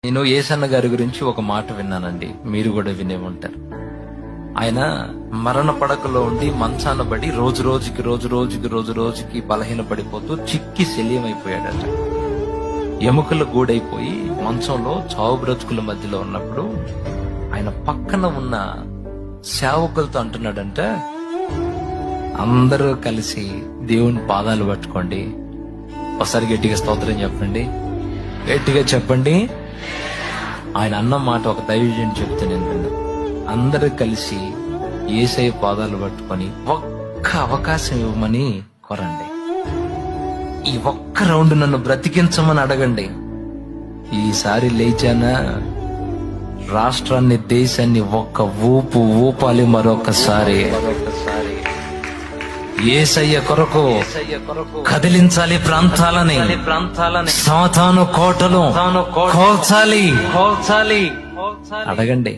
నేను యేసన్న గారి గురించి ఒక మాట విన్నానండి, మీరు కూడా వినే ఉంటారు. ఆయన మరణ పడకలో ఉండి మంచాన పడి రోజు రోజుకి బలహీన పడిపోతూ చిక్కి శల్యమైపోయాడట. ఎముకలు గూడైపోయి మంచంలో చావు బ్రతుకుల మధ్యలో ఉన్నప్పుడు ఆయన పక్కన ఉన్న సేవకులతో అంటున్నాడంట, అందరూ కలిసి దేవుని పాదాలు పట్టుకోండి. ఒకసారి గట్టిగా స్తోత్రం చెప్పండి, గట్టిగా చెప్పండి. ఆయన అన్న మాట ఒక దైవజనుడు చెప్తే నేను విన్నా. అందరూ కలిసి యేసయ్య పాదాలు పట్టుకొని ఒక్క అవకాశం ఇవ్వమని కోరండి. ఈ ఒక్క రౌండ్ నన్ను బ్రతికించమని అడగండి. ఈసారి లేచానా రాష్ట్రాన్ని, దేశాన్ని ఒక్క ఊపు ఊపాలి మరొకసారి. యేసయ్య కొరకు కదిలించాలి ప్రాంతాలని, సాతాను కోటలు కోల్చాలి. అడగండి.